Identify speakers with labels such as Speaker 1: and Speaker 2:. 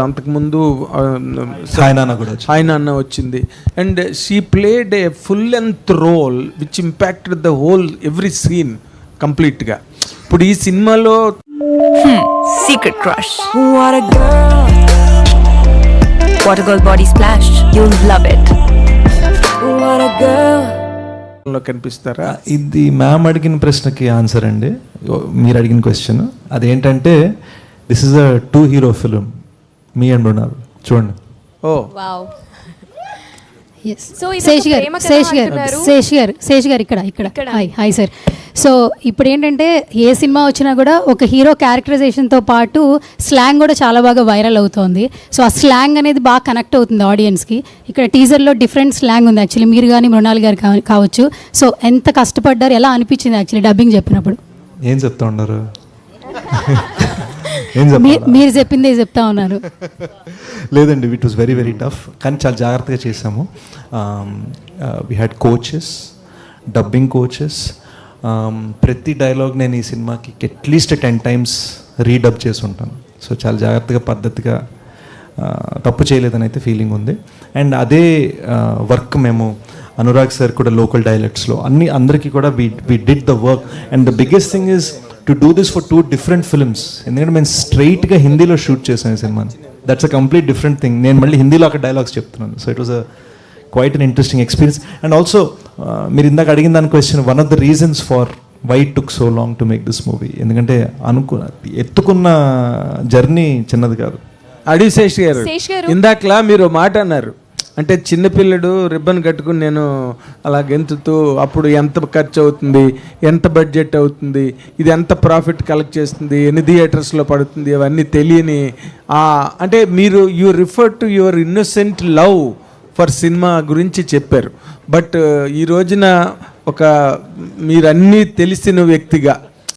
Speaker 1: అంతకుముందు
Speaker 2: హాయ్
Speaker 1: నాన్న వచ్చింది. And she played a full length role which impacted the whole every scene కంప్లీట్గా. ఇప్పుడు ఈ సినిమాలో
Speaker 3: secret crush, what a girl, what a girl body splash, you'll love it, what a girl
Speaker 1: కనిపిస్తారా?
Speaker 2: ఇది ma'am అడిగిన ప్రశ్నకి answer అండి. మీరు అడిగిన క్వశ్చన్ అదేంటంటే, this is a 2 hero film, me and Mrunal. చూడండి.
Speaker 1: Oh
Speaker 4: wow.
Speaker 5: శేష్ గారు ఇక్కడ హాయ్ సార్. సో ఇప్పుడు ఏంటంటే ఏ సినిమా వచ్చినా కూడా ఒక హీరో క్యారెక్టరైజేషన్తో పాటు స్లాంగ్ కూడా చాలా బాగా వైరల్ అవుతుంది. సో ఆ స్లాంగ్ అనేది బాగా కనెక్ట్ అవుతుంది ఆడియన్స్కి. ఇక్కడ టీజర్లో డిఫరెంట్ స్లాంగ్ ఉంది యాక్చువల్లీ, మీరు కానీ మృణాల్ గారు కావచ్చు. సో ఎంత కష్టపడ్డారు, ఎలా అనిపించింది యాక్చువల్లీ డబ్బింగ్ చెప్పినప్పుడు?
Speaker 2: ఏం చెప్తా ఉన్నారు?
Speaker 5: మీరు చెప్పిందే చెప్తా ఉన్నారు.
Speaker 2: లేదండి, it was very very tough, కానీ చాలా జాగ్రత్తగా చేసాము. We had coaches, dubbing coaches. ప్రతి డైలాగ్ నేను ఈ సినిమాకి అట్లీస్ట్ 10 times రీడబ్ చేసి ఉంటాను. సో చాలా జాగ్రత్తగా పద్ధతిగా తప్పు చేయలేదని అయితే ఫీలింగ్ ఉంది. అండ్ అదే వర్క్ మేము అనురాగ్ సార్ కూడా లోకల్ డైలెక్ట్స్లో అందరికీ కూడా we did the work. And the biggest thing is to do this for 2 different films. ఎందుకంటే మేము స్ట్రైట్గా హిందీలో షూట్ చేసాను ఈ సినిమాని. That's a complete different thing. నేను మళ్ళీ హిందీలో అక్కడ డైలాగ్స్ చెప్తున్నాను. So it was a quite an interesting experience. And also మీరు ఇందాక అడిగిన దాని question, one of the reasons for why it took so long to make this movie. ఎందుకంటే ఎత్తుకున్న జర్నీ చిన్నది కాదు.
Speaker 1: అడి శేష్ గారు, ఇందాకలా మీరు మాట అన్నారు, అంటే చిన్నపిల్లడు రిబ్బన్ కట్టుకుని నేను అలా గెంతుతూ అప్పుడు ఎంత ఖర్చు అవుతుంది, ఎంత బడ్జెట్ అవుతుంది, ఇది ఎంత ప్రాఫిట్ కలెక్ట్ చేస్తుంది, ఎన్ని థియేటర్స్లో పడుతుంది, అవన్నీ తెలియని అంటే మీరు you refer to your innocent love for cinema గురించి చెప్పారు. బట్ ఈ రోజున ఒక మీరన్నీ తెలిసిన వ్యక్తిగా